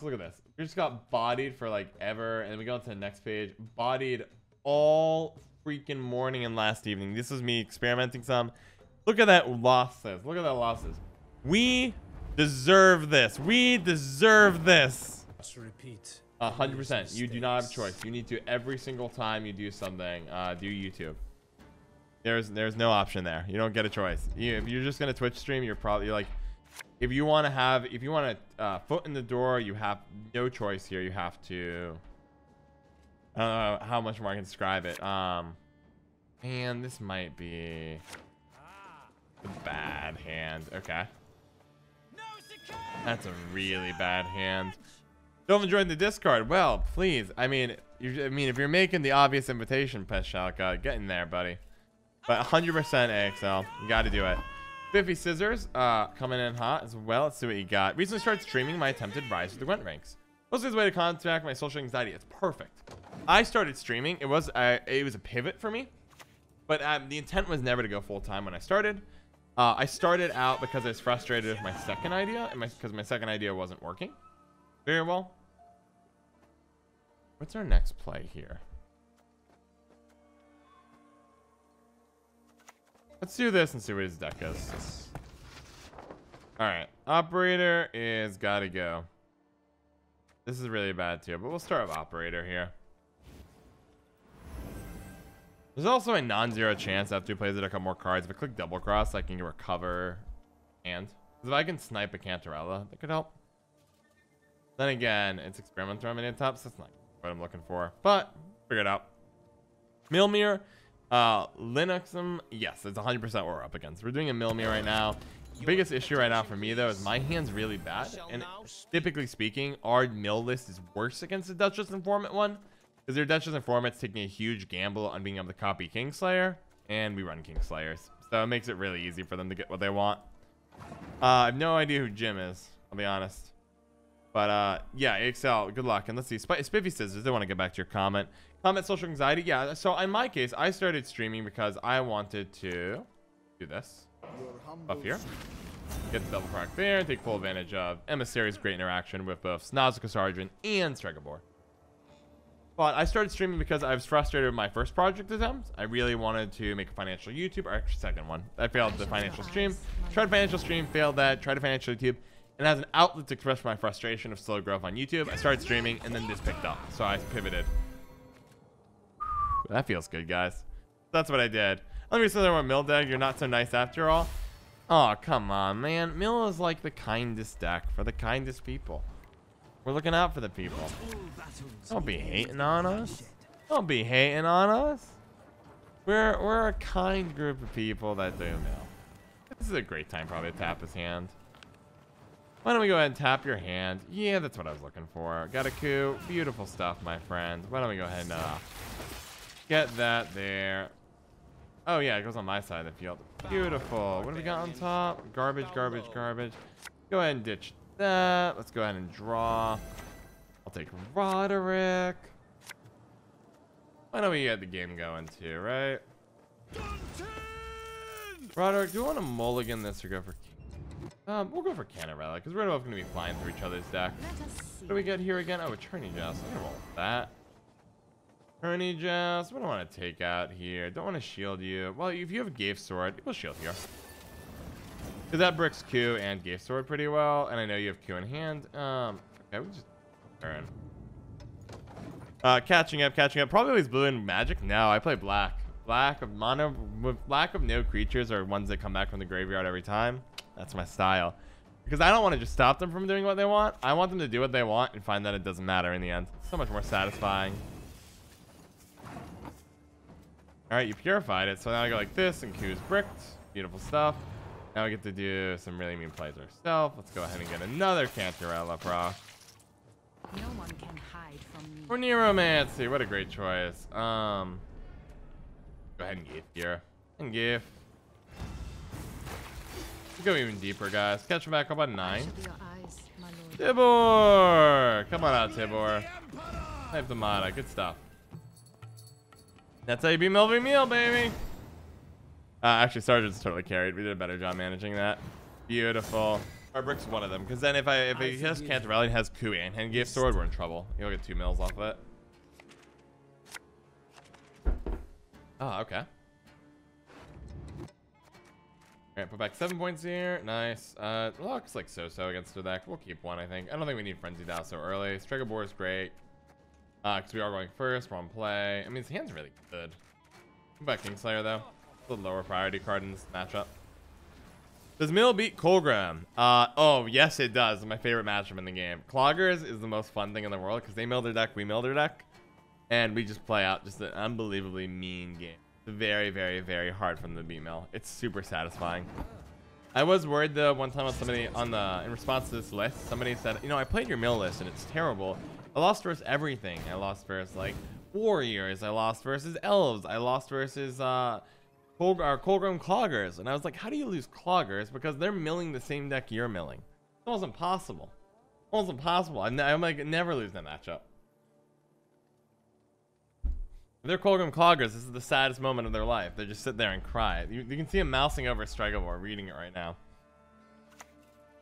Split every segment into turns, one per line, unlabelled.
Look at this. We just got bodied for like ever, and we go to the next page. Bodied all freaking morning and last evening. This was me experimenting some. Look at that losses. Look at that losses. We deserve this. We deserve this.
Repeat.
100%. You do not have a choice. You need to every single time you do something. Do YouTube. There's no option there. You don't get a choice. If you're just gonna Twitch stream, you're like, if you want a foot in the door, you have no choice here. You have to. I don't know how much more I can describe it. Man, this might be a bad hand. Okay. That's a really bad hand. Don't enjoy the discard. Well, please. I mean, if you're making the obvious invitation, Peshalka, get in there, buddy. But 100% AXL. You got to do it. Biffy Scissors coming in hot as well. Let's see what you got. Recently started streaming my attempted rise to the Gwent ranks. Mostly as a way to contact my social anxiety. It's perfect. I started streaming. It was a pivot for me. But the intent was never to go full time when I started. I started out because I was frustrated with my second idea. Because my second idea wasn't working very well. What's our next play here? Let's do this and see what his deck is. Alright. Operator is gotta go. This is really bad too, but we'll start with Operator here. There's also a non-zero chance after he plays it, I got more cards. If I click double cross, I can recover hand. If I can snipe a Cantarella, that could help. Then again, it's experiment throw many tops. That's not what I'm looking for, but figure it out. Milmir, Linuxum, yes, it's 100% what we're up against. We're doing a Milmir right now. The biggest issue right now for me though is my hand's really bad, and typically speaking, our mill list is worse against the Duchess Informant one, because their Duchess Informant's taking a huge gamble on being able to copy Kingslayer, and we run Kingslayers, so it makes it really easy for them to get what they want. I have no idea who Jim is, I'll be honest. But yeah, Excel, good luck. And let's see, Spiffy Scissors, they want to get back to your comment. Comment social anxiety. Yeah, so in my case, I started streaming because I wanted to do this. Up here. Get the double crack there. Take full advantage of Emissary's great interaction with both Nausicaa Sergeant and Stregobor. But I started streaming because I was frustrated with my first project attempts. I really wanted to make a financial YouTube, or actually second one. I failed the financial stream. Tried financial stream, failed that. Tried a financial YouTube. And as an outlet to express my frustration of slow growth on YouTube, I started streaming, and then this picked up. So I pivoted. That feels good, guys. That's what I did. Let me say there with Mill deck. You're not so nice after all. Oh, come on, man. Mill is like the kindest deck for the kindest people. We're looking out for the people. Don't be hating on us. Don't be hating on us. We're a kind group of people that do Mill. This is a great time probably to tap his hand. Why don't we go ahead and tap your hand? Yeah, that's what I was looking for. Got a coup. Beautiful stuff, my friends. Why don't we go ahead and get that there. Oh, yeah, it goes on my side of the field. Beautiful. What do we got on top? Garbage, garbage, garbage. Go ahead and ditch that. Let's go ahead and draw. I'll take Roderick. Why don't we get the game going too, right? Roderick, do you want to mulligan this or go for... we'll go for Canarella, because we're both going to be flying through each other's deck. What do we get here again? Oh, Attorney Joust. I'm going to roll with that. Attorney Joust. What do I want to take out here? Don't want to shield you. Well, if you have a Gave Sword, we'll shield here. Because that bricks Q and Gave Sword pretty well, and I know you have Q in hand. Okay, we just turn. Catching up. Probably always blue and magic. No, I play black. Black of mono, with lack of no creatures or ones that come back from the graveyard every time. That's my style. Because I don't want to just stop them from doing what they want. I want them to do what they want and find that it doesn't matter in the end. So much more satisfying. Alright, you purified it. So now I go like this and Q's bricked. Beautiful stuff. Now we get to do some really mean plays ourselves. Let's go ahead and get another Cantarella proc.
No one can hide from me.
Or Neuromancy. What a great choice. Go ahead and Gift here. And Gift. Let's go even deeper, guys. Catch him back up on 9. Tibor! Come on out, Tibor. Type the Mata. Good stuff. That's how you beat Melvin Meal, baby. Actually, Sergeant's totally carried. We did a better job managing that. Beautiful. Our brick's one of them, because then if he has Cantarelli and has Coup and Hengief Sword, we're in trouble. You'll get 2 mils off of it. Oh, okay. Alright, put back 7 points here. Nice. Looks like so-so against the deck. We'll keep 1, I think. I don't think we need Frenzy Dow so early. Stregobor is great. Because we are going first. We're on play. I mean, his hand's really good. Put back Kingslayer, though. It's a lower priority card in this matchup. Does Mill beat Colgram? Oh, yes, it does. It's my favorite matchup in the game. Cloggers is the most fun thing in the world because they mill their deck, we mill their deck. And we just play out just an unbelievably mean game. It's very, very, very hard from the beat mill. It's super satisfying. I was worried though one time on somebody in response to this list, somebody said, you know, I played your mill list and it's terrible. I lost versus everything. I lost versus like warriors. I lost versus elves. I lost versus Colgram Cloggers. And I was like, how do you lose Cloggers? Because they're milling the same deck you're milling. It wasn't possible. It wasn't possible. I'm like, never lose that matchup. If they're Colgram Cloggers, this is the saddest moment of their life. They just sit there and cry. You can see them mousing over Stregobor, reading it right now.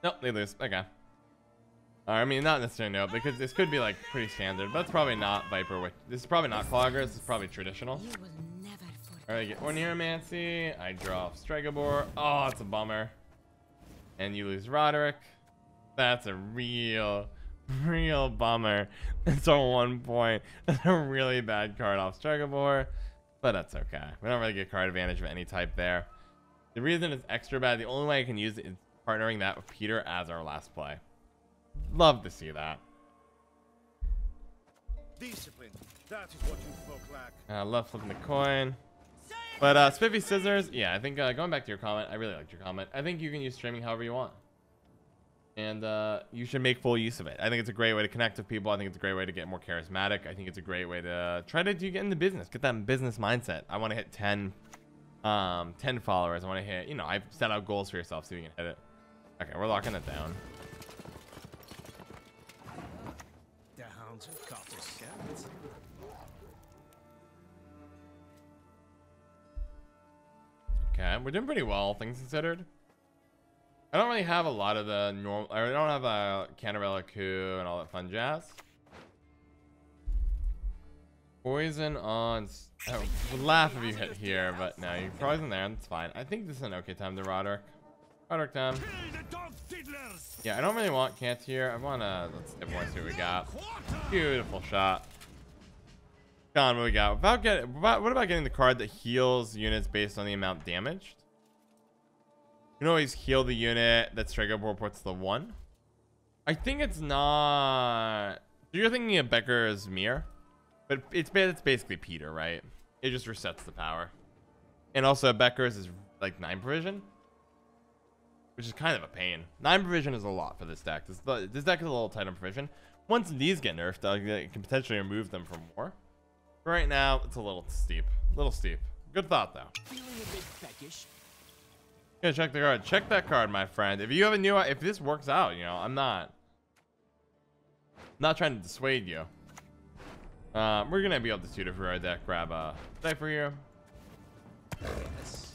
Nope, they lose. Okay. I mean, not necessarily no, because this could be like pretty standard, but that's probably not Viper. This is probably not Cloggers. This is probably traditional. Alright, get one Neuromancy. I draw off Stregobor. Oh, it's a bummer. And you lose Roderick. That's a real bummer. It's a 1 point. That's a really bad card off Stregobor, but that's okay. We don't really get card advantage of any type there. The reason it's extra bad, the only way I can use it is partnering that with Peter as our last play. Love to see that.
Discipline. That is what you folk lack.
Love flipping the coin. But Spiffy Scissors, yeah, I think going back to your comment, I really liked your comment. I think you can use streaming however you want. And you should make full use of it. I think it's a great way to connect with people. I think it's a great way to get more charismatic. I think it's a great way to try to get into business, get that business mindset. I want to hit 10 followers. I want to hit, you know, I've set out goals for yourself so you can hit it. Okay, we're locking it down.
The hounds have caught the scouts.
Okay, we're doing pretty well, all things considered. I don't really have a lot of the normal. I don't have a Cantarella Coup and all that fun jazz. Poison on. I would laugh if you hit here, but no, you poison there. That's fine. I think this is an okay time to Roderick. Roderick time. Yeah, I don't really want Cant here. I want to. Let's see what we got. Beautiful shot. John, what we got? What about getting the card that heals units based on the amount damaged? You can always heal the unit that Stregobor puts the 1. I think it's not. You're thinking of Becker's Mirror, but it's basically Peter, right? It just resets the power. And also Becker's is like 9 provision, which is kind of a pain. 9 provision is a lot for this deck. This deck is a little tight on provision. Once these get nerfed, I can potentially remove them from more. Right now, it's a little steep. Good thought though.
Feeling a bit peckish.
Yeah, check the card. Check that card, my friend. If you have a new, if this works out, you know, I'm not trying to dissuade you. We're gonna be able to tutor for our deck. Grab a Cypher here.
Yes.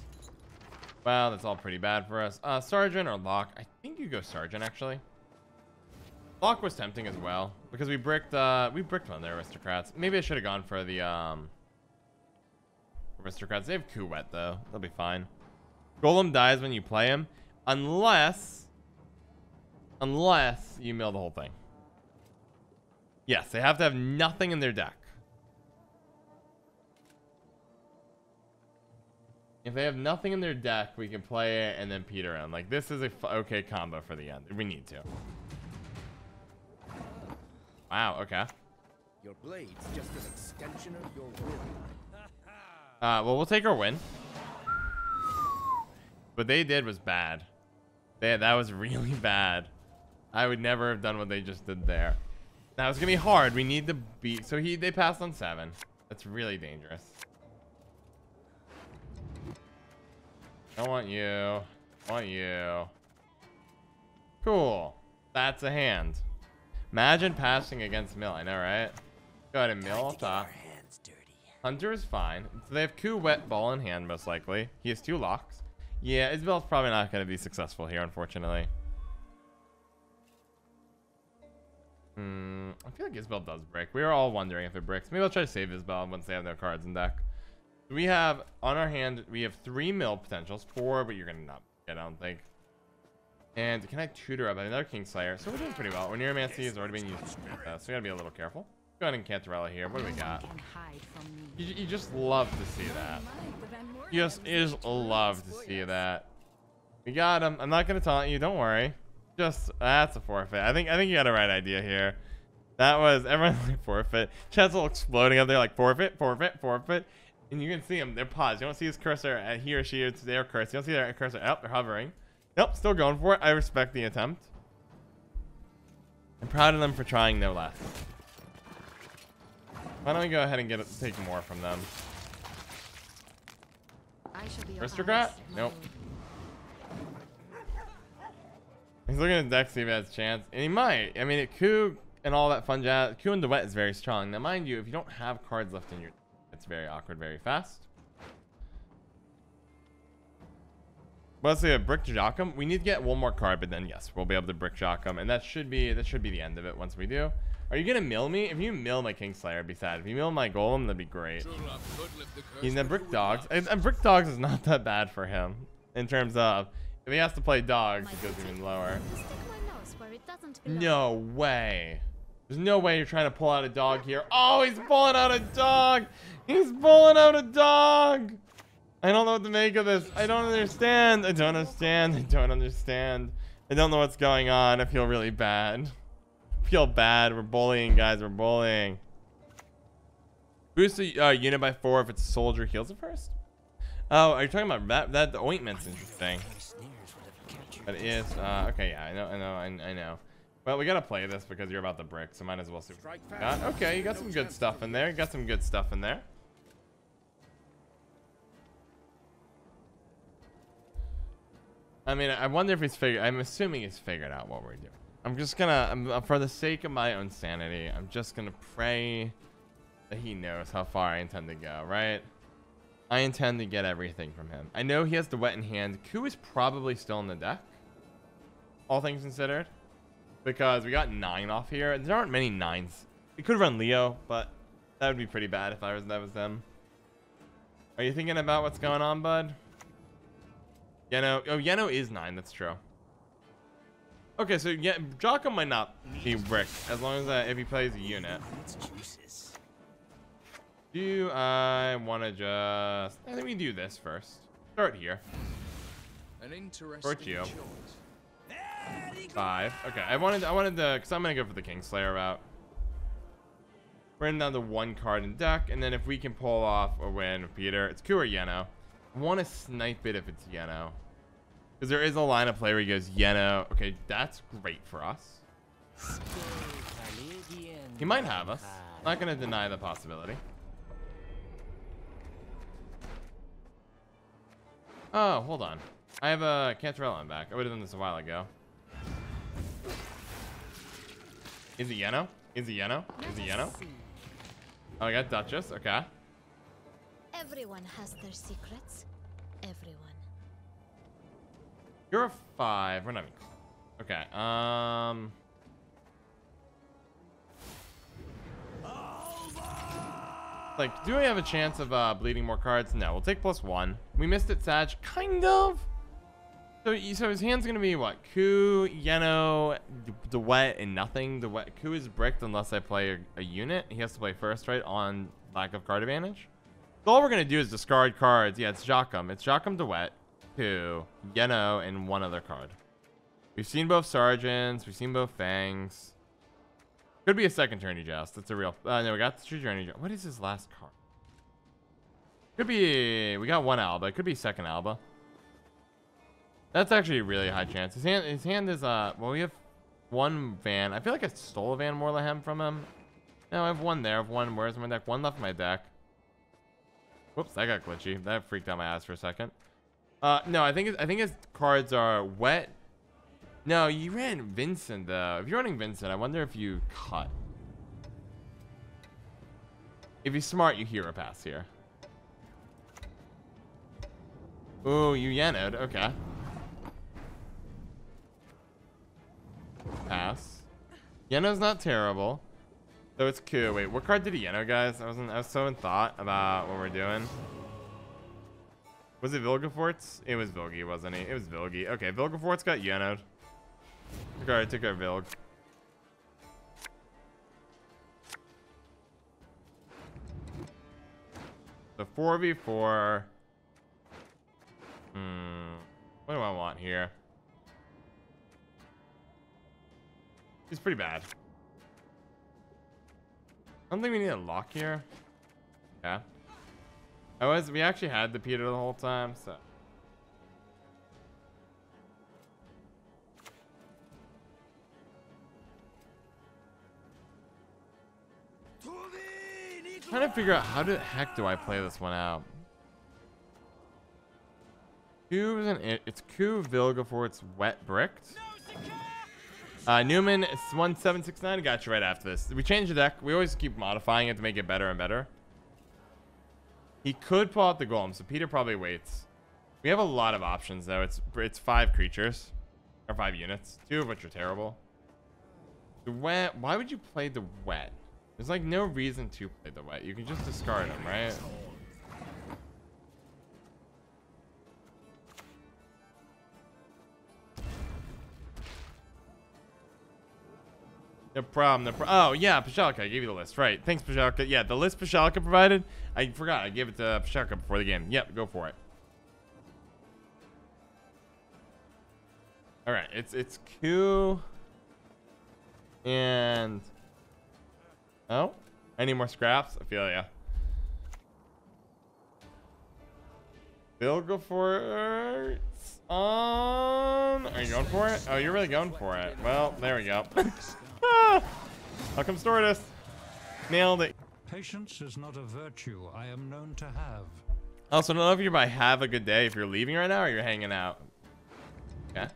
Wow, that's all pretty bad for us. Sergeant or Lock? I think you go Sergeant actually. Lock was tempting as well because we bricked one of their aristocrats. Maybe I should have gone for the aristocrats. They have Kuwait though. They'll be fine. Golem dies when you play him, unless you mill the whole thing. Yes, they have to have nothing in their deck. If they have nothing in their deck, we can play it and then Peter in. Like, this is a okay combo for the end. We need to. Wow, okay.
Your blade's just an extension of your will.
Well, we'll take our win. What they did was bad. That was really bad. I would never have done what they just did there. Now it's gonna be hard. We need to beat. So they passed on 7. That's really dangerous. I want you. I want you. Cool. That's a hand. Imagine passing against Mill. I know, right? Go ahead and Mill up top. Hunter is fine. So they have Coup, Wet, Ball in hand, most likely. He has 2 locks. Yeah, Isabel's probably not going to be successful here, unfortunately. I feel like Isabel does brick. We were all wondering if it bricks. Maybe I'll try to save Isabel once they have no cards in deck. We have on our hand, we have 3 mill potentials, 4, but you're gonna not get, I don't think. And can I tutor up another Kingslayer? So we're doing pretty well. When Neuromancy has already been used, so we gotta be a little careful. Go ahead and Cantarella here. What do we got? You just love to see that. You just love to see that. We got him. I'm not gonna taunt you. Don't worry. Just that's a forfeit. I think you got a right idea here. That was everyone's like forfeit. Chat's all exploding up there like forfeit, forfeit, forfeit. And you can see them. They're paused. You don't see his cursor. He or she, it's their cursor. You don't see their cursor. Oh, they're hovering. Nope, still going for it. I respect the attempt. I'm proud of them for trying no less. Why don't we go ahead and take more from them? Aristocrat? Nope. He's looking at deck, see if he has a chance. And he might. I mean, Coup and all that fun jazz. Coup and Duet is very strong. Now, mind you, if you don't have cards left in your... It's very awkward, very fast. But let's say a Brick Jockum. We need to get one more card, but then yes, we'll be able to Brick Jockum. And that should be the end of it once we do. Are you going to mill me? If you mill my Kingslayer, it'd be sad. If you mill my Golem, that'd be great. He's in the Brick Dogs. And Brick Dogs is not that bad for him. In terms of... If he has to play dogs, it goes even lower. No way. There's no way you're trying to pull out a dog here. Oh, he's pulling out a dog. He's pulling out a dog. I don't know what to make of this. I don't understand. I don't understand. I don't understand. I don't know what's going on. I feel really bad. I feel bad. We're bullying, guys. We're bullying. Boost a unit by 4 if it's a soldier heals it first. Oh, are you talking about that? The ointment's interesting. That is, okay, yeah, I know. Well, we gotta play this because you're about to brick, so might as well see what you got. Okay, you got some good stuff in there. You got some good stuff in there. I mean, I wonder if he's I'm assuming he's figured out what we're doing. I'm just gonna, for the sake of my own sanity, I'm just gonna pray that he knows how far I intend to go, right? I intend to get everything from him. I know he has the Wet in hand. Coup is probably still in the deck, all things considered, because we got 9 off here. There aren't many 9s. We could run Leo, but that would be pretty bad if that was them. Are you thinking about what's going on, bud? Yeno. Oh, Yeno is 9. That's true. Okay, so yeah, Jocko might not be bricked as long as if he plays a unit. Do I want to just... I think we do this first. Start here. Torch you. 5. Okay, I wanted to, because I'm going to go for the Kingslayer route. We're down to 1 card in deck, and then if we can pull off a win with Peter, it's Coup or Yeno. I want to snipe it if it's Yeno. Because there is a line of play where he goes Yeno. Okay, that's great for us. He might have us. Not going to deny the possibility. Oh, hold on. I have a Cantarella on back. I would have done this a while ago. Is it Yeno? Is it Yeno? Is it Yeno? Oh, I got Duchess. Okay.
Everyone has their secrets. Everyone.
You're a 5. We're not even... Okay. Like, do we have a chance of bleeding more cards? No, we'll take +1. We missed it, Sag. Kind of. So his hand's gonna be what? Coup, Yeno, the Wet, and nothing. The Wet Coup is bricked unless I play a unit. He has to play first, right? On lack of card advantage. So all we're gonna do is discard cards. Yeah, it's Jockum. It's Jockum, the Wet, Coup, Yeno, and 1 other card. We've seen both Sergeants. We've seen both Fangs. Could be a second Journey Joust. That's a real... no, we got the 2 Journey Joust. What is his last card? Could be... We got 1 Alba. It could be second Alba. That's actually a really high chance. His hand is... Well, we have 1 Van. I feel like I stole a Van Morlehem from him. No, I have 1 there. I have 1. Where's my deck? 1 left in my deck. Whoops, that got glitchy. That freaked out my ass for a second. No, I think his cards are Wet... No, you ran Vincent, though. If you're running Vincent, I wonder if you cut. If you're smart, you hero pass here. Ooh, you Yeno'd. Okay. Pass. Yeno's not terrible. So it's cool. Wait, what card did he Yeno, guys? I was so in thought about what we're doing. Was it Vilgefortz? It was Vilgi, wasn't he? It was Vilgi. Okay, Vilgefortz got Yeno'd. Took our Vilg. The 4v4. What do I want here? He's pretty bad. I don't think we need a lock here. Yeah. We actually had the Peter the whole time, so. Trying to figure out how the heck do I play this one out. It's Ku, Vilgefortz, Wet Bricked. Newman 1769 got you right after this. We changed the deck. We always keep modifying it to make it better and better. He could pull out the golem, so Peter probably waits. We have a lot of options though. It's 5 creatures or 5 units, 2 of which are terrible. The wet. Why would you play the wet? There's like no reason to play the wet. You can just discard them, right? No problem. Oh, yeah, Pashalka. I gave you the list. Right. Thanks, Pashalka. Yeah, the list Pashalka provided. I forgot. I gave it to Pashalka before the game. Yep, go for it. All right. It's Q. And... Oh, I need more scraps. I feel ya. Vilgefortz on. Are you going for it? Oh, you're really going for it. Well, there we go. Welcome, Stortus. Nailed it.
Patience is not a virtue I am known to have.
Also, I don't know if you're by have a good day if you're leaving right now or you're hanging out. Okay.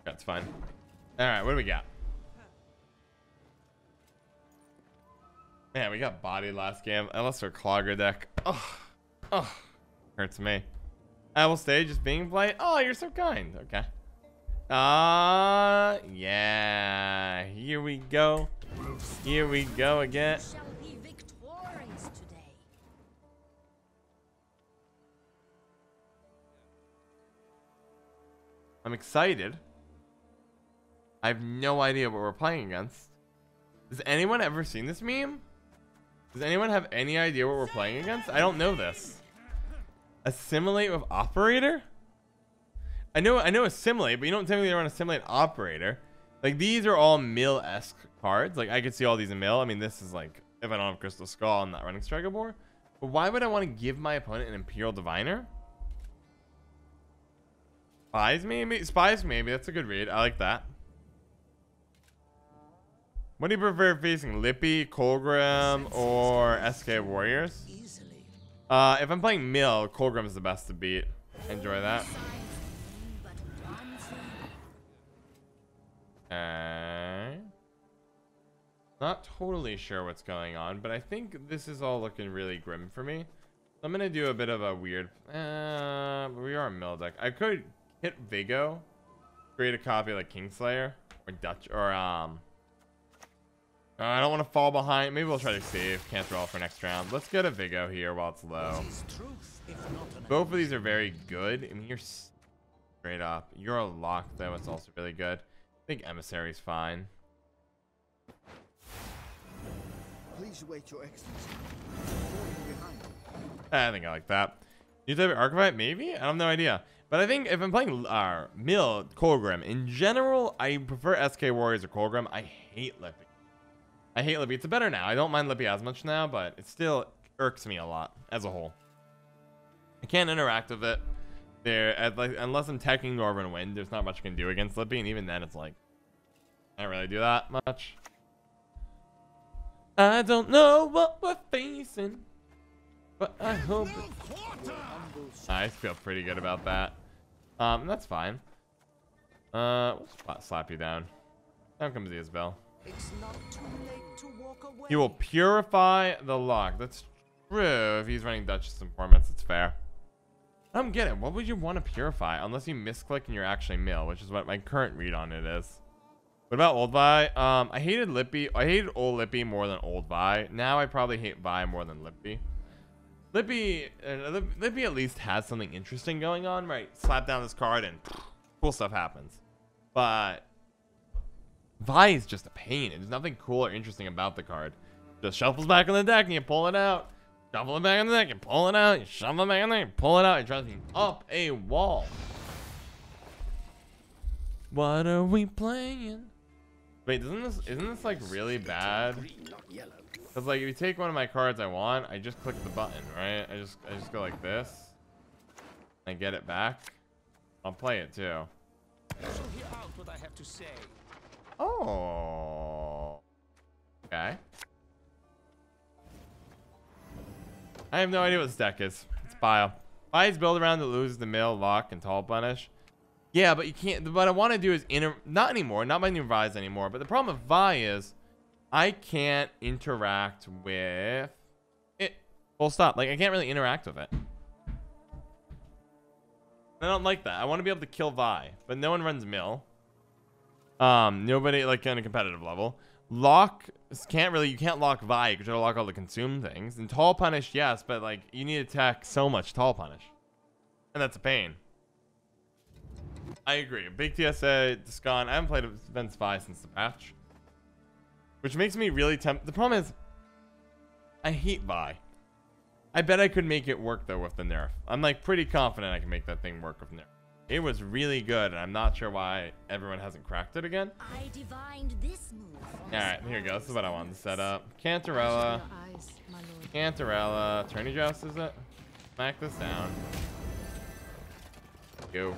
That's fine. All right, what do we got? Man, we got bodied last game. Unless our Clogger deck. Oh, hurts me. I will stay just being polite. Oh, you're so kind. Okay. Yeah. Here we go. Here we go again.
Shall be victorious today.
I'm excited. I have no idea what we're playing against. Has anyone ever seen this meme? Does anyone have any idea what we're playing against? I don't know this. Assimilate with operator? I know assimilate, but you don't typically run assimilate operator. Like these are all mill-esque cards. Like I could see all these in mill. I mean, this is like if I don't have Crystal Skull, I'm not running Strigobor. But why would I want to give my opponent an Imperial Diviner? Spies maybe? Spies maybe. That's a good read. I like that. What do you prefer facing? Lippy, Colgrim, or SK Warriors? If I'm playing Mill, Colgrim is the best to beat. Enjoy that. Okay. Not totally sure what's going on, but I think this is all looking really grim for me. So I'm gonna do a bit of a weird. We are a Mill deck. I could hit Vigo, create a copy like Kingslayer or Dutch or I don't want to fall behind. Maybe we'll try to save. Can't draw for next round. Let's get a Vigo here while it's low. Both of these are very good. I mean, you're straight up. You're a lock, though. It's also really good. I think Emissary's fine.
Please wait, Your Excellency.
I think I like that. New type of Archivite? Maybe? I have no idea. But I think if I'm playing Mill, Colgrim, in general, I prefer SK Warriors or Colgrim. I hate Lippy. I hate Lippy. It's better now. I don't mind Lippy as much now, but it still irks me a lot as a whole. I can't interact with it. Unless I'm teching Northern Wind, there's not much I can do against Lippy, and even then it's like, I don't really do that much. I don't know what we're facing, but I hope I feel pretty good about that. That's fine. We'll slap you down. Down comes the Isabel.
It's not too late to walk away.
He will purify the lock. That's true. If he's running Duchess Informants, it's fair. I don't get it. What would you want to purify unless you misclick and you're actually mill, which is what my current read on it is. What about old Vi? I hated Lippy. I hated old Lippy more than old Vi. Now I probably hate Vi more than Lippy. Lippy at least has something interesting going on, right? Slap down this card and cool stuff happens. But Vi is just a pain. There's nothing cool or interesting about the card. Just shuffles back on the deck and you pull it out. Shuffle it back on the deck and pull it out. You shuffle it back on the deck and pull it out. It drives me up a wall. What are we playing? Wait, isn't this like really bad? Cause like if you take one of my cards I want, I just click the button, right? I just go like this. And get it back. I'll play it too. Oh. Okay. I have no idea what this deck is. It's bio. Bio's build around to lose the mill, lock, and tall punish. Yeah, but you can't. What I want to do is not anymore. Not my new Vi's anymore. But the problem with Vi is I can't interact with it. Full stop. Like I can't really interact with it. I don't like that. I want to be able to kill Vi, but no one runs mill. Nobody like on a competitive level. Lock can't really. You can't lock Vi because you'll lock all the consume things. And tall punish, yes, but like you need to attack so much tall punish, and that's a pain. I agree. Big TSA, Discon. I haven't played Events 5 since the patch. Which makes me really tempted. The problem is, I hate Vi. I bet I could make it work, though, with the nerf. I'm, like, pretty confident I can make that thing work with nerf. It was really good, and I'm not sure why everyone hasn't cracked it again.
I divined this move.
Alright, here we go. This is what I wanted to set up. Cantarella. Cantarella. Tourney Joust, is it? Smack this down. Go.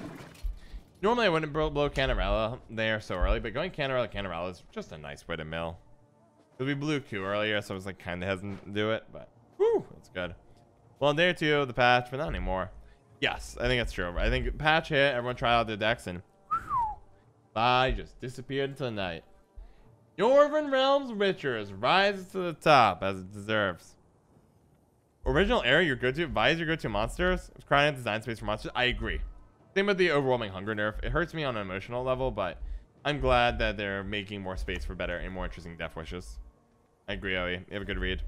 Normally I wouldn't blow Cantarella there so early, but going Cantarella is just a nice way to mill. Because we blew Q earlier, so I was like kind of hesitant to do it, but whew, that's good. Well, day 2 of the patch, but not anymore. Yes, I think that's true. I think patch hit, everyone tried out their decks, and Vi just disappeared into the night. Yorvin Realms Witchers rises to the top as it deserves. Original era, your go-to. Vi is your go-to monsters. Crying out design space for monsters. I agree. Same with the overwhelming hunger nerf. It hurts me on an emotional level, but I'm glad that they're making more space for better and more interesting death wishes. I agree, Owie. You have a good read.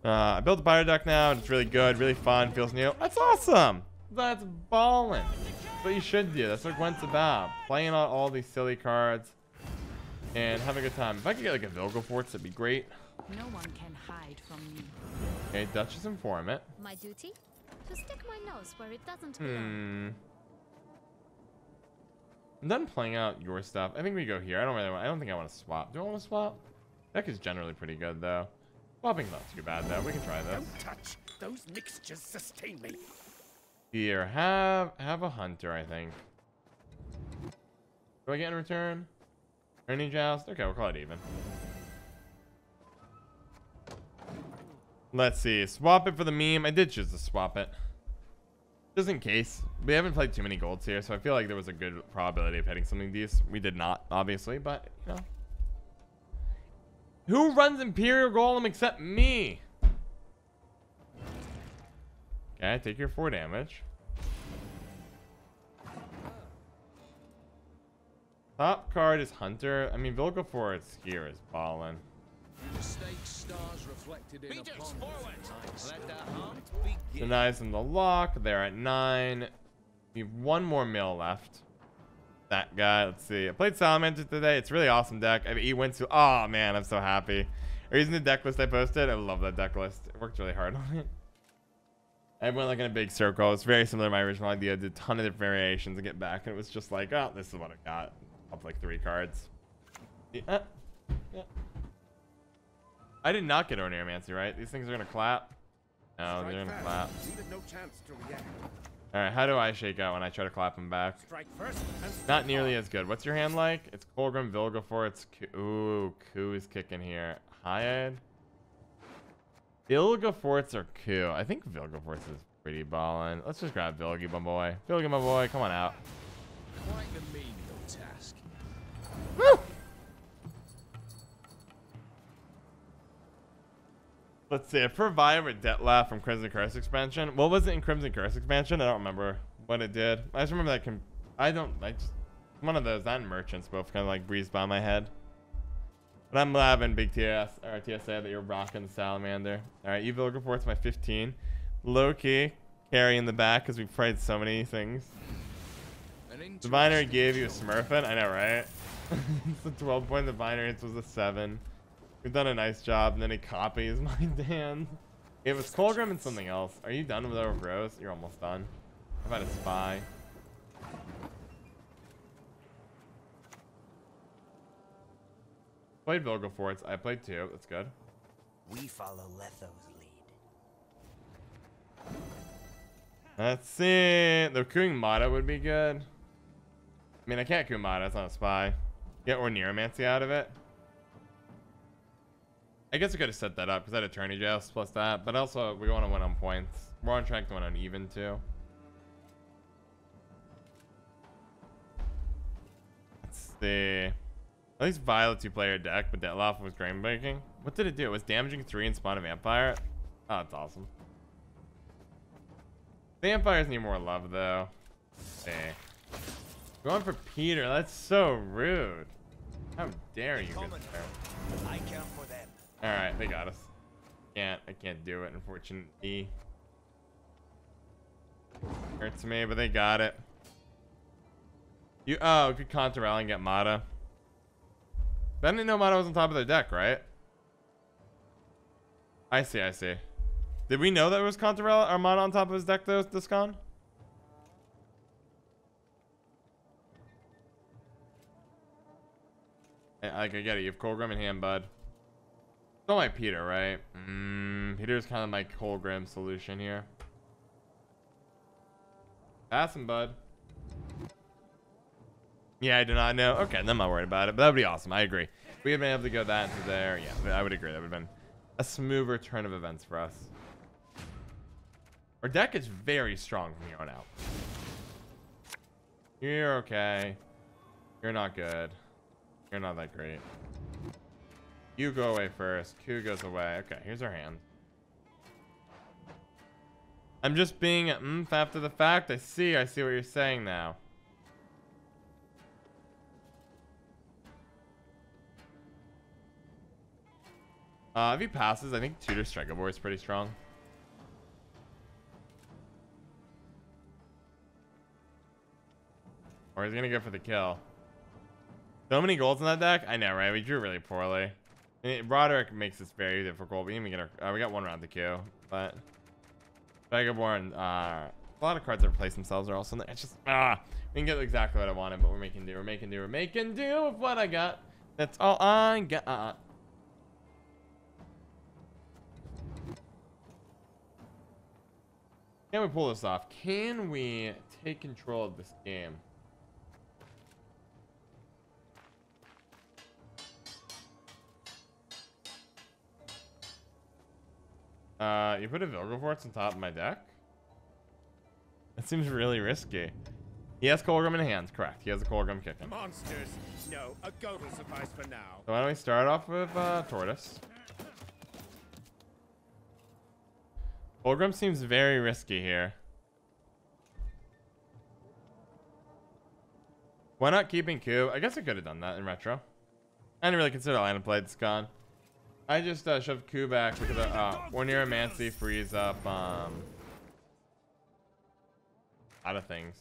I built a Pyro deck now, and it's really good, really fun, feels new. That's awesome! That's ballin'. That's what you should do. That's what Gwent's about. Playing on all these silly cards and having a good time. If I could get like a Vilgefortz, that'd be great.
No one can hide from me.
Okay, Duchess Informant.
My duty? To stick my nose where it doesn't belong.
I'm done playing out your stuff. I think we go here. I don't think I want to swap. Do I want to swap? Deck is generally pretty good though. Swapping's not too bad though. We can try this.
Don't touch. Those mixtures sustain me.
Here, have a hunter, I think. Do I get in return? Tourney Joust? Okay, we'll call it even. Let's see. Swap it for the meme. I did choose to swap it. Just in case. We haven't played too many golds here, so I feel like there was a good probability of hitting something decent. We did not, obviously, but, you know. Who runs Imperial Golem except me? Okay, take your 4 damage. Top card is Hunter. I mean, Vilgefortz here is ballin'. Denies them the lock. They're at 9. We have 1 more mill left. That guy. Let's see. I played Salamander today. It's a really awesome deck. I mean, he went to. Oh man, I'm so happy. Are you using the deck list I posted? I love that deck list. It worked really hard on it. I went like in a big circle. It's very similar to my original idea. I did a ton of different variations to get back, and it was just like, oh, this is what I got. Up like 3 cards. Yeah. Yeah. I did not get Orneomancy, right? These things are gonna clap. No, they're gonna clap.
No chance to react.
All right, how do I shake out when I try to clap them back?
Strike first and
Not nearly as good. What's your hand like? It's Colgrim, Vilgefortz. Ooh, Ku is kicking here. Hyad. Vilgefortz or Ku? I think Vilgefortz is pretty ballin'. Let's just grab Vilgi, my boy. Vilgi, my boy, come on out.
quite the menial task.
Woo! Let's see. I provide with Detlef from Crimson Curse expansion. What was it in Crimson Curse expansion? I don't remember what it did. I just remember that. One of those, that and merchants both kind of like breezed by my head. But I'm loving Big TS or TSA that you're rocking the salamander. All right, Evil reports my 15. Low key carry in the back because we've played so many things. Diviner gave you a Smurfing. I know, right? It's a 12 point. Diviner it was a 7. We've done a nice job. And then he copies my Dan. It was Colgrim and something else. Are you done with our bros? You're almost done. How about a spy? Played Vilga Forts. I played 2. That's good.
We follow Letho's lead.
Let's see. The Kuing Mata would be good. I mean, I can't Kuing Mata. It's not a spy. Get Orneromancy out of it. I guess I could have set that up because I had Attorney Joust plus that. But also, we want to win on points. We're on track to win on even too. Let's see. At least Violet 2-player deck, but Detlef was Grainbreaking. What did it do? It was damaging 3 and spawn a vampire. Oh, that's awesome. Vampires need more love, though. Hey. Going for Peter. That's so rude. How dare you get there?
I count for them.
Alright, they got us. I can't do it, unfortunately. Hurts me, but they got it. We could counter and get Mata. I didn't know Mata was on top of their deck, right? I see. Did we know that it was Contarella or Mata on top of his deck though, this con? I get it. You have Colgrim in hand, bud. Don't like Peter, right? Peter's kind of my Colgrim solution here. Pass him, bud. Yeah, I do not know. Okay, then I'm not worried about it, but that would be awesome. I agree. If we had been able to go that into there, yeah, I would agree. That would have been a smoother turn of events for us. Our deck is very strong from here on out. You're okay. You're not good. You're not that great. You go away first. Q goes away. Okay, here's our hand. I'm just being after the fact. I see what you're saying now. If he passes, I think Tutor Strikabore is pretty strong. Or he's gonna go for the kill. So many golds in that deck. I know, right? We drew really poorly. Broderick makes this very difficult. We didn't even get we got 1 round to queue, but Strikabore, a lot of cards that replace themselves are also. It's just we didn't get exactly what I wanted, but we're making do. We're making do with what I got. That's all I got. Can we pull this off? Can we take control of this game? You put a Vilgaforts on top of my deck? That seems really risky. He has Colgrim in hands, correct. He has a Colgrim kicking.
Monsters. No, a goat will suffice for now.
So why don't we start off with Tortoise? Colgrim seems very risky here. Why not keeping Q? I guess I could have done that in retro. I didn't really consider line of play. It's gone. I just shoved Q back because Orneromancy frees up a lot of things.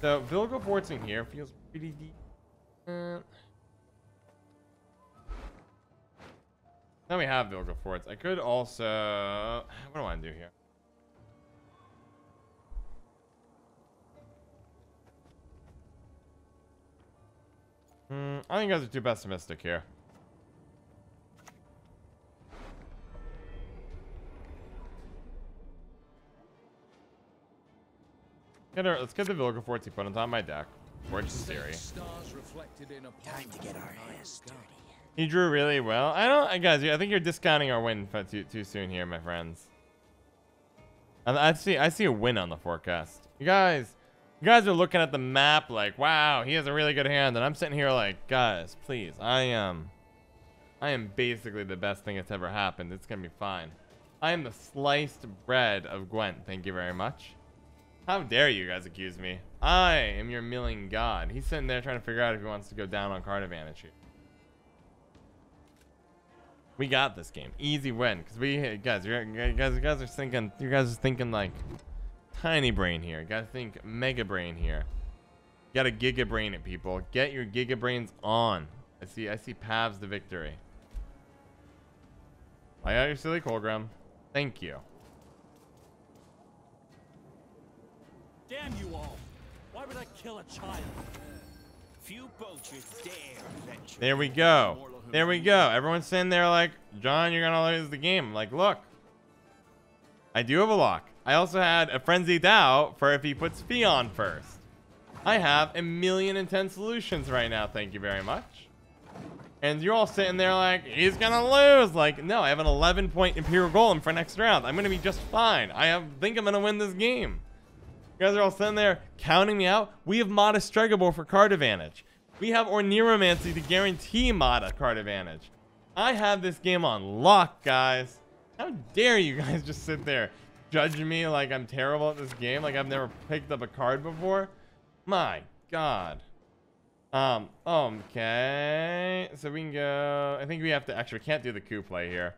So Vilgaforts in here feels pretty deep. Now we have Vilgaforts. I could also... What do I want to do here? I think you guys are too pessimistic here. Let's get the Vilgaforts he put on top of my deck. Forge the theory.
Time to get our hands dirty.
He drew really well. Guys, I think you're discounting our win too soon here, my friends. I see a win on the forecast. You guys are looking at the map like, wow, he has a really good hand, and I'm sitting here like, guys, please, I am. I am basically the best thing that's ever happened. It's gonna be fine. I am the sliced bread of Gwent. Thank you very much. How dare you guys accuse me? I am your milling god. He's sitting there trying to figure out if he wants to go down on card advantage here. We got this game. Easy win. Because you guys are thinking, you guys are thinking like tiny brain here. You gotta think mega brain here. You gotta giga brain it, people. Get your giga brains on. I see paths to victory. I got your silly Colgrim. Thank you.
Damn you all! Why would I kill a child?
Few poachers dare venture.
There we go. There we go. Everyone's sitting there like, John, you're gonna lose the game. I'm like, look, I do have a lock. I also had a frenzied out for if he puts Fee on first. I have 1,000,010 solutions right now. Thank you very much. And you're all sitting there like, he's gonna lose. Like, no, I have an 11-point Imperial Golem for next round. I'm gonna be just fine. Think I'm gonna win this game. You guys are all sitting there counting me out. We have Modest Stregobor for card advantage. We have Orneromancy to guarantee Mada card advantage. I have this game on lock, guys. How dare you guys just sit there judging me like I'm terrible at this game, like I've never picked up a card before? My God. Okay. So we can go. I think we have to actually, we can't do the coup play here.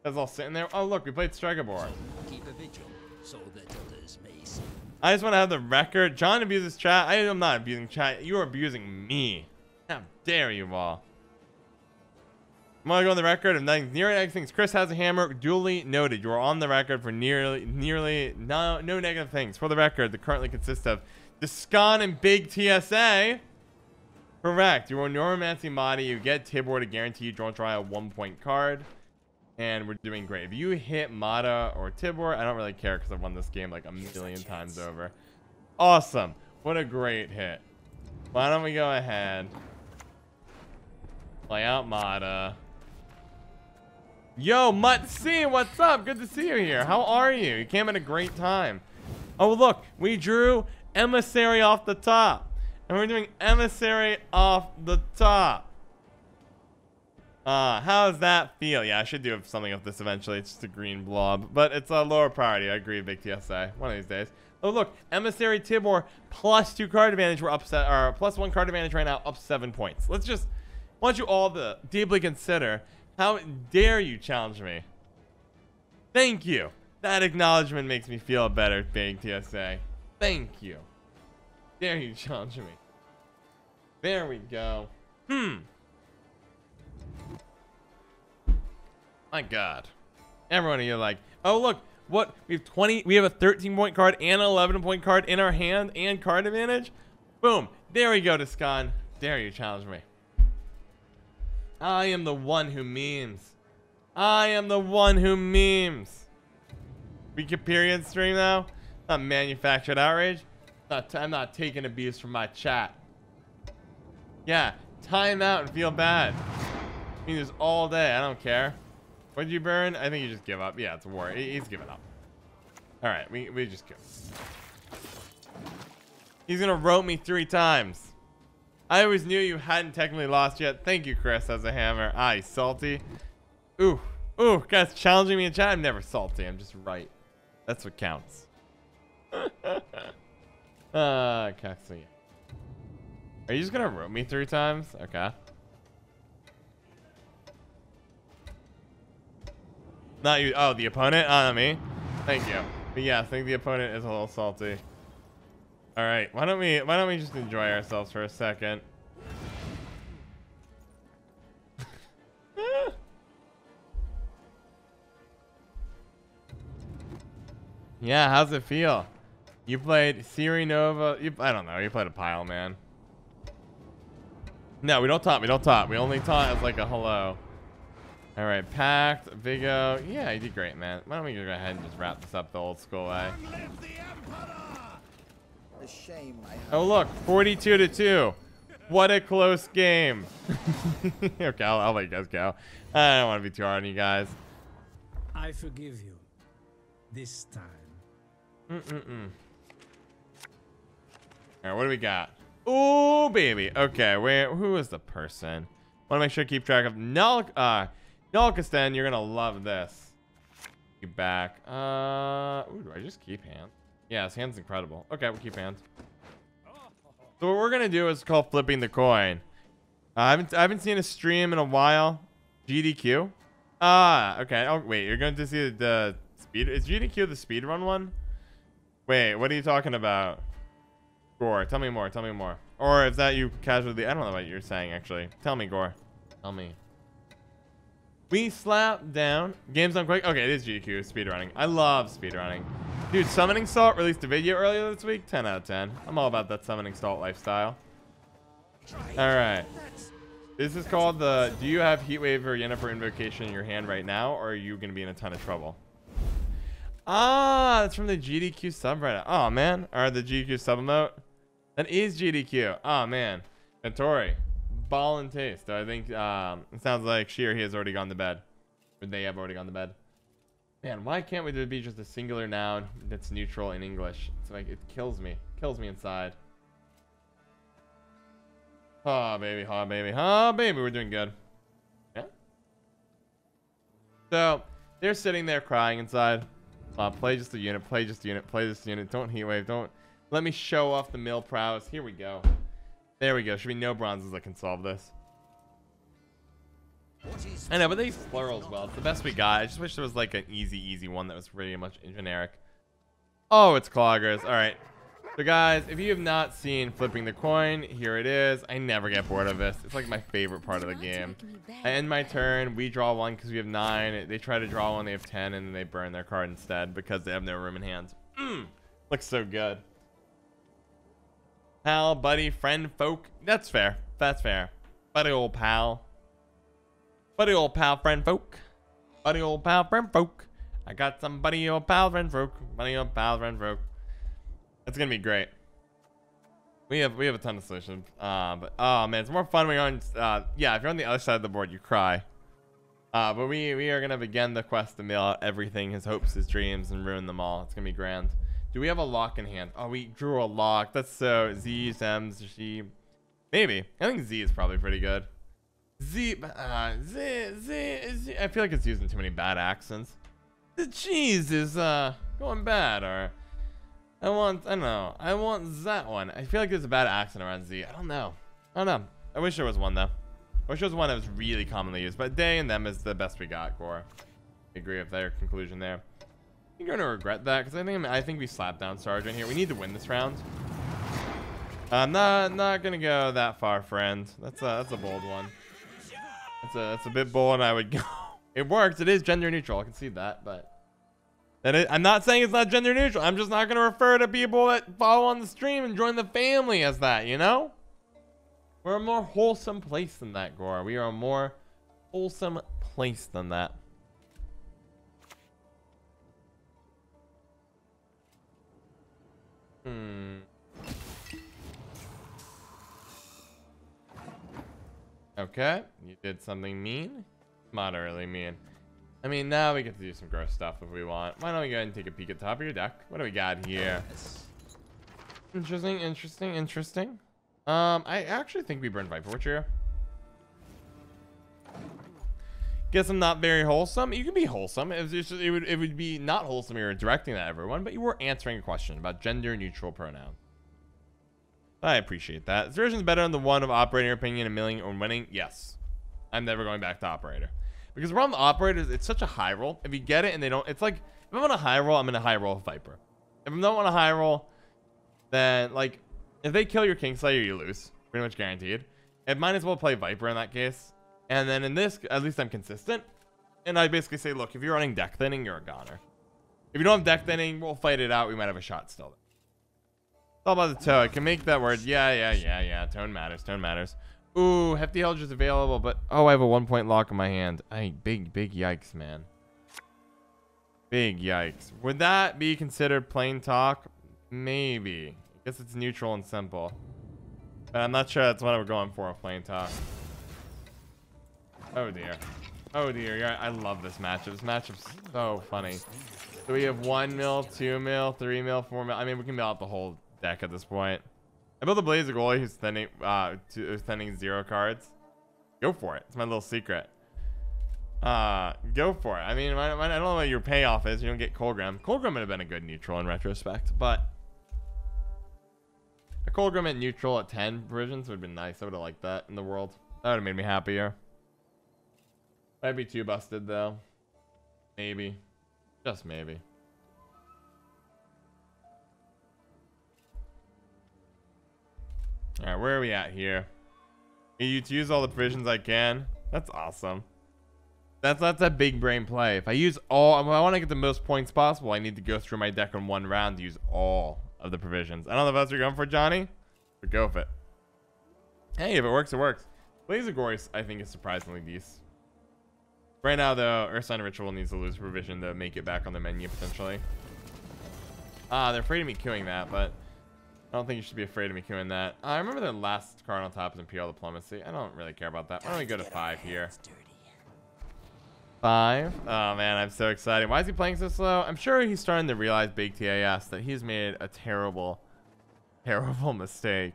That's all sitting there. Oh, look, we played Stregobor.
Keep a vigil so that others may see.
I just want to have the record. John abuses chat. I am not abusing chat. You are abusing me. How dare you all? I'm going to go on the record of nothing near negative things. Chris has a hammer. Duly noted. You are on the record for nearly no negative things. For the record, that currently consists of Discon and Big TSA. Correct. You are Neuromancy Madi. You get Tibor to guarantee you don't try a 1-point card. And we're doing great. If you hit Mada or Tibor, I don't really care because I've won this game like a million times over. Awesome. What a great hit. Why don't we go ahead. Play out Mada. Yo, Mutt-C, what's up? Good to see you here. How are you? You came at a great time. Oh, look. We drew Emissary off the top. And we're doing Emissary off the top. How does that feel? Yeah, I should do something with this eventually. It's just a green blob, but it's a lower priority. I agree, Big TSA. One of these days. Oh, look, Emissary Tibor plus 2 card advantage. We're upset, or plus 1 card advantage right now, up 7 points. Let's just, I want you all to deeply consider, how dare you challenge me? Thank you. That acknowledgement makes me feel better, Big TSA. Thank you. Dare you challenge me? There we go. My God. Everyone of you like, oh look, what? We have a 13-point card and an 11-point card in our hand and card advantage? Boom. There we go, Discon. Dare you challenge me? I am the one who memes. I am the one who memes. We can period stream now? Not manufactured outrage. I'm not taking abuse from my chat. Yeah, time out and feel bad. I mean, this all day. I don't care. What did you burn? I think you just give up. Yeah, it's a war. He's giving up. All right, we just go. He's gonna rope me 3 times. I always knew you hadn't technically lost yet. Thank you, Chris, as a hammer. Ah, he's salty. Ooh, guys challenging me in chat. I'm never salty. I'm just right. That's what counts. Okay, so yeah. Are you just gonna rope me 3 times? Okay. Not you. Oh, the opponent? Not me. Thank you. But yeah, I think the opponent is a little salty. All right. Why don't we just enjoy ourselves for a second? Yeah, how's it feel? You played Siri Nova. I don't know. You played a pile, man. No, we don't taunt. We don't taunt. We only taunt as like a hello. All right, Pact, Vigo. Yeah, you did great, man. Why don't we go ahead and just wrap this up the old school way? Oh, look, 42-2. What a close game. Okay, I'll let you guys go. I don't want to be too hard on you guys.
I forgive you. This time.
All right, what do we got? Oh, baby. Okay, who is the person? Want to make sure to keep track of Nilfgaard. You're gonna love this. You back. Ooh, do I just keep hand? Yeah, his hand's incredible. Okay, we'll keep hand. So what we're gonna do is called flipping the coin. I haven't seen a stream in a while. GDQ. Okay. Oh wait, you're going to see the speed. Is GDQ the speed run one? Wait, what are you talking about? Gore, tell me more. Tell me more. Or is that you casually? I don't know what you're saying actually. Tell me, Gore. Tell me. We slap down games on quick. Okay, it is GDQ speedrunning. I love speedrunning. Dude, Summoning Salt released a video earlier this week. 10 out of 10. I'm all about that Summoning Salt lifestyle. All right. This is called the. Do you have Heatwave or Yennefer Invocation in your hand right now, or are you gonna be in a ton of trouble? Ah, that's from the GDQ subreddit. Oh man, or the GDQ sub emote. That is GDQ. Oh man, Notori, ball and taste. So I think it sounds like she or he has already gone to bed, or they have already gone to bed. Man, why can't we be just a singular noun that's neutral in English? It's like it kills me inside. Oh baby, oh baby, oh baby, we're doing good. Yeah. So they're sitting there crying inside. Play just a unit, play just a unit, play this unit. Don't heatwave, don't let me show off the mill prowess. Here we go. There we go. Should be no bronzes that can solve this. I know, but they plural as well. It's the best we got. I just wish there was like an easy one that was pretty much generic. Oh, it's cloggers. All right. So guys, if you have not seen flipping the coin, here it is. I never get bored of this. It's like my favorite part of the game. I end my turn. We draw one because we have 9. They try to draw one. They have 10, and then they burn their card instead because they have no room in hand. Looks so good. Pal, buddy, friend, folk. That's fair. That's fair. Buddy, old pal. Buddy, old pal, friend, folk. Buddy, old pal, friend, folk. I got some buddy, old pal, friend, folk. Buddy, old pal, friend, folk. It's gonna be great. We have a ton of solutions. But oh man, it's more fun when you're on. Yeah, if you're on the other side of the board, you cry. But we are gonna begin the quest to mail out everything, his hopes, his dreams, and ruin them all. It's gonna be grand. Do we have a lock in hand? Oh, we drew a lock. That's so Z, Sems, she. Maybe. I think Z is probably pretty good. Z. I feel like it's using too many bad accents. The cheese is going bad, or. I don't know. I want that one. I feel like there's a bad accent around Z. I don't know. I wish there was one, though. I wish there was one that was really commonly used. But they and them is the best we got, Gore. I agree with their conclusion there. You're going to regret that, because I think we slapped down Sergeant here. We need to win this round. I'm not going to go that far, friend. That's a bold one. That's a bit bold, and I would go. It works. It is gender neutral. I can see that, but... I'm not saying it's not gender neutral. I'm just not going to refer to people that follow on the stream and join the family as that, you know? We're a more wholesome place than that, Gore. We are a more wholesome place than that. Okay. You did something mean. Moderately mean. I mean, now we get to do some gross stuff if we want. Why don't we go ahead and take a peek at the top of your deck? What do we got here? Interesting. I actually think we burned Viper Witch here. Guess I'm not very wholesome. You can be wholesome. It would be not wholesome if you were directing that at everyone, but you were answering a question about gender neutral pronouns. I appreciate that. This version is better than the one of operator opinion and milling or winning. Yes. I'm never going back to operator. Because the problem with operators, it's such a high roll. If you get it and they don't, it's like, if I'm on a high roll, I'm in a high roll Viper. If I'm not on a high roll, then like, if they kill your Kingslayer, you lose. Pretty much guaranteed. It might as well play Viper in that case. And then in this, at least I'm consistent. And I basically say, look, if you're running deck thinning, you're a goner. If you don't have deck thinning, we'll fight it out. We might have a shot still. It's all about the toe. I can make that word. Yeah. Tone matters. Ooh, Hefty Helge is available, but oh, I have a 1-point lock in my hand. Big yikes, man. Big yikes. Would that be considered plain talk? Maybe. I guess it's neutral and simple. But I'm not sure that's what we're going for with plain talk. Oh dear. Yeah, I love this matchup. This matchup's so funny. So we have 1 mil, 2 mil, 3 mil, 4 mil. I mean, we can mill out the whole deck at this point. I built a Blazer goalie who's thinning 0 cards. Go for it. It's my little secret. Go for it. I mean, I don't know what your payoff is. You don't get Colgrim. Colgrim would have been a good neutral in retrospect, but a Colgrim at neutral at 10 provisions would have been nice. I would have liked that in the world. That would have made me happier. Might be too busted though. Maybe. Just maybe. Alright, where are we at here? You to use all the provisions I can. That's awesome. That's a big brain play. If I use all, if I want to get the most points possible, I need to go through my deck in one round to use all of the provisions. I don't know if that's what you're going for, Johnny, but go for it. Hey, if it works, it works. Blazagorse, I think, is surprisingly decent. Right now, though, Earthsign Ritual needs to lose provision to make it back on the menu, potentially. They're afraid of me queuing that, but I don't think you should be afraid of me queuing that. I remember the last card on top is Imperial Diplomacy. I don't really care about that. Why don't we go to 5 here? 5. Oh, man, I'm so excited. Why is he playing so slow? I'm sure he's starting to realize, Big TAS, that he's made a terrible, terrible mistake.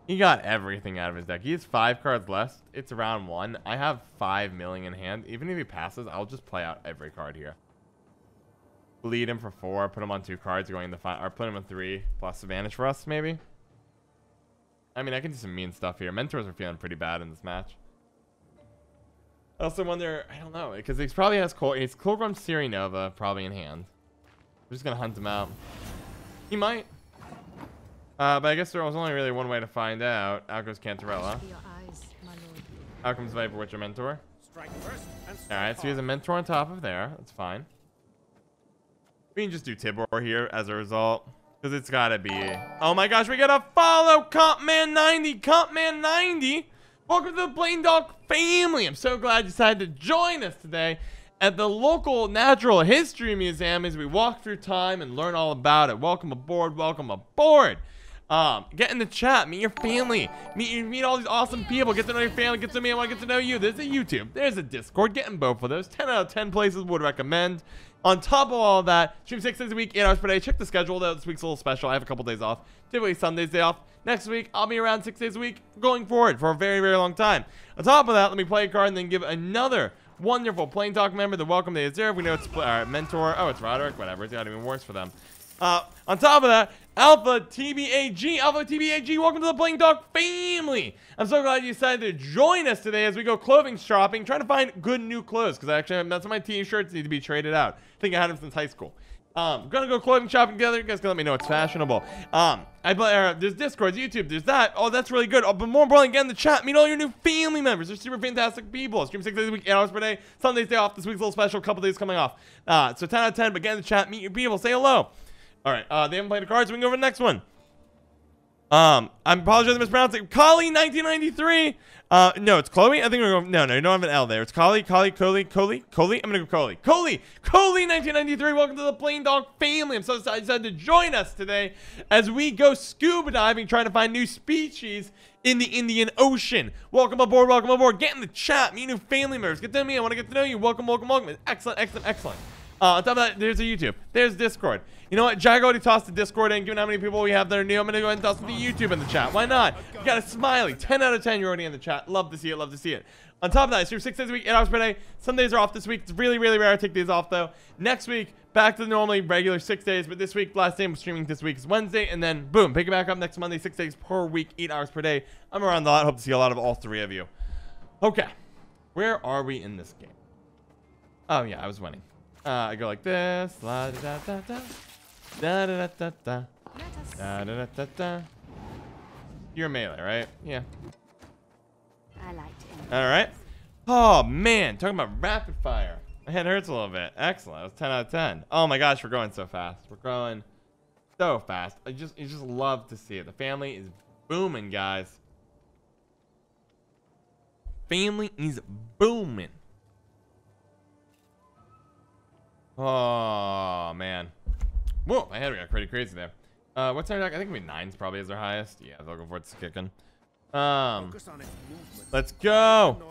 He got everything out of his deck. He has 5 cards left. It's round 1. I have 5 million in hand. Even if he passes, I'll just play out every card here. Lead him for 4. Put him on 2 cards going into 5. Or put him on 3 plus advantage for us, maybe. I mean, I can do some mean stuff here. Mentors are feeling pretty bad in this match. I also wonder, I don't know, because he probably has he's Colgrim Siri Nova probably in hand. We're just going to hunt him out. He might. But I guess there was only really one way to find out. Out goes Cantarella. Out comes Viper Witcher Mentor. Alright, so he has a Mentor on top of there. That's fine. We can just do Tibor here as a result. Because it's got to be... Oh my gosh, we got to follow Compman90. Compman90. Welcome to the Plain Dog family. I'm so glad you decided to join us today at the local Natural History Museum as we walk through time and learn all about it. Welcome aboard. Welcome aboard. Get in the chat, meet your family, meet all these awesome people, get to know your family, get to know me, I want to get to know you. There's a YouTube, there's a Discord, get in both of those. 10 out of 10 places would recommend. On top of all of that, stream 6 days a week, 8 hours per day. Check the schedule though, this week's a little special. I have a couple days off, typically Sunday's day off. Next week, I'll be around 6 days a week going forward for a very, very long time. On top of that, let me play a card and then give another wonderful Plain Talk member the welcome they deserve. We know it's Mentor, oh, it's Roderick, whatever, it's not even worse for them. On top of that, Alpha TBAG, welcome to the Plain Talk family. I'm so glad you decided to join us today as we go clothing shopping, trying to find good new clothes, because actually that's my t-shirts need to be traded out. I think I had them since high school. Gonna go clothing shopping together. You guys can let me know it's fashionable. There's Discord, YouTube, there's that. Oh, that's really good. But more importantly, get in the chat. Meet all your new family members. They're super fantastic people. Stream 6 days a week, 8 hours per day. Sunday's day off. This week's a little special. Couple days coming off. So 10 out of 10. But get in the chat. Meet your people. Say hello. All right. They haven't played the cards. So we can go over the next one. I apologize for mispronouncing. Kali 1993. No, it's Chloe. I think we're going. No, you don't have an L there. It's Kali. I'm gonna go Koli. Koli 1993. Welcome to the Plain Dog family. I'm so excited you decided to join us today as we go scuba diving, trying to find new species in the Indian Ocean. Welcome aboard. Welcome aboard. Get in the chat. Meet new family members. Get to know me. I want to get to know you. Welcome. Excellent. On top of that, there's a YouTube. There's Discord. You know what? Jag already tossed the Discord in. Given how many people we have that are new, I'm going to go ahead and toss the YouTube in the chat. Why not? You got a smiley. 10 out of 10. You're already in the chat. Love to see it. On top of that, I stream 6 days a week, 8 hours per day. Some days are off this week. It's really, really rare to take days off, though. Next week, back to the normally regular 6 days. But this week, last day I'm streaming this week is Wednesday. And then, boom, pick it back up next Monday, 6 days per week, 8 hours per day. I'm around a lot. Hope to see a lot of all 3 of you. Okay. Where are we in this game? Oh, yeah, I was winning. I go like this. La da da da da da da da da da da da. You're melee, right? Yeah.
I liked it.
All right. Oh man, talking about rapid fire. My head hurts a little bit. Excellent. That was 10 out of 10. Oh my gosh, we're going so fast. We're growing so fast. You just love to see it. The family is booming, guys. Family is booming. Oh man. Whoa, my head got pretty crazy there. What's our deck? I think maybe 9's probably is our highest. Yeah, they'll go for it's kicking. Let's go.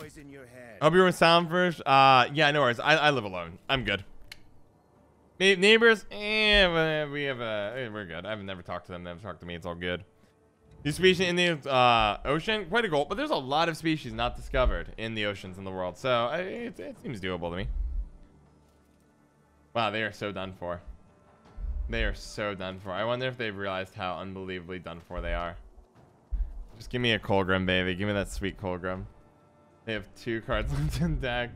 Hope you're with sound first. Yeah, no worries. I live alone. I'm good. Neighbors, we're good. I've never talked to them. They haven't talked to me. It's all good. New species in the ocean, quite a goal, but there's a lot of species not discovered in the oceans in the world, so it seems doable to me. Wow, they are so done for. They are so done for. I wonder if they've realized how unbelievably done for they are. Just give me a Colgrim, baby. Give me that sweet Colgrim. They have 2 cards left in deck.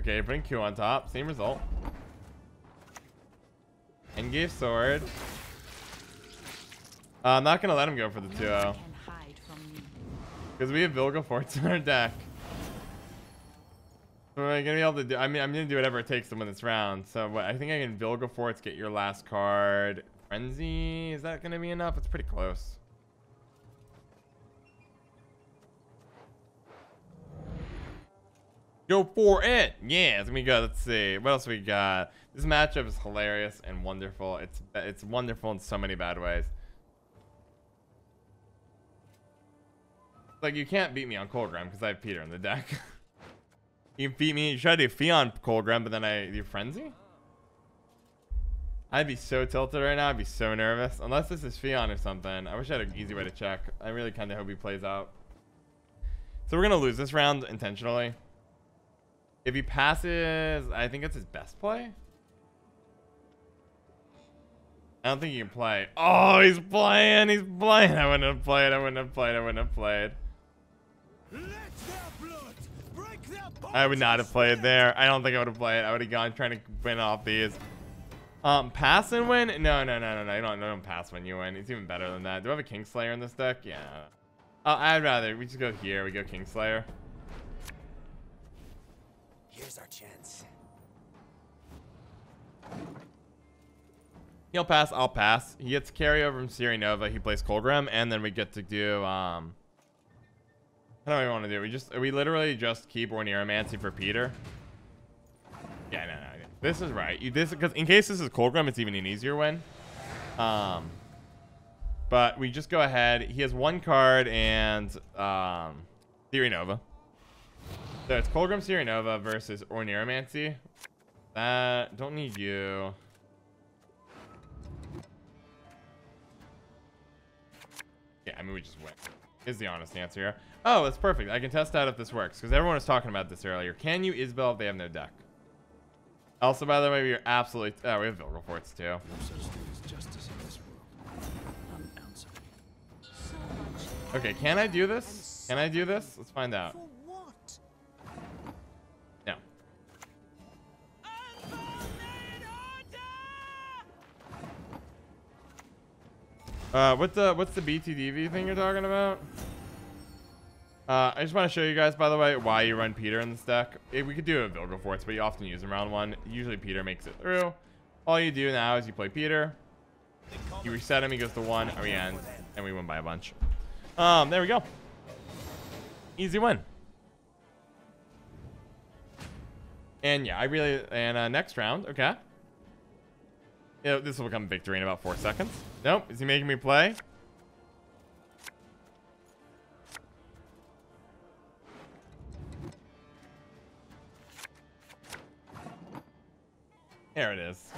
Okay, you're putting Q on top. Same result. Engage sword. I'm not gonna let him go for the 2-0 because we have Vilga Forts in our deck. So am I gonna be able to do? I mean, I'm gonna do whatever it takes to win this round. So what? I think I can Vilga Forts, get your last card. Frenzy. Is that gonna be enough? It's pretty close. Go for it. Yeah, it's gonna be good. Let's see. What else we got? This matchup is hilarious and wonderful. It's wonderful in so many bad ways. Like, you can't beat me on Colgrim because I have Peter in the deck. You beat me. You try to do Fion Colgrim, but then I do Frenzy? I'd be so tilted right now. I'd be so nervous. Unless this is Fion or something. I wish I had an easy way to check. I really kind of hope he plays out. So we're going to lose this round intentionally. If he passes, I think it's his best play. I don't think he can play. Oh, he's playing. He's playing. I wouldn't have played. I wouldn't have played. I wouldn't have played. I would not have played there. I don't think I would have played. I would have gone trying to win off these. Pass and win? No. You don't pass when you win. It's even better than that. Do I have a Kingslayer in this deck? Yeah. I'd rather. We just go here. We go Kingslayer.
Here's our chance.
He'll pass. I'll pass. He gets carryover from Siri Nova. He plays Colgrim, and then we get to do how do we want to do? We literally just keep Orneromancy for Peter. Yeah, no. This is right. Because in case this is Colgrim, it's even an easier win. But we just go ahead. He has 1 card and Siri Nova. So it's Colgrim Siri Nova versus Orneromancy. Don't need you. Yeah, I mean, we just win. Is the honest answer here. Oh, that's perfect. I can test out if this works because everyone was talking about this earlier. Can you Isabel if they have no deck? Also, by the way, we are absolutely. Oh, we have Vilga Forts too.
No such thing as justice in this world. Unanswerable.
Okay, can I do this? Can I do this? Let's find out.
For what?
No. What's the BTDV thing you're talking about? I just want to show you guys, by the way, why you run Peter in this deck. We could do a Vilga Forts, but you often use him round 1. Usually Peter makes it through. All you do now is you play Peter. You reset him, he goes to 1, and we end, and we win by a bunch. There we go. Easy win. And yeah, next round, okay. Yeah, this will become victory in about 4 seconds. Nope, is he making me play? There it is.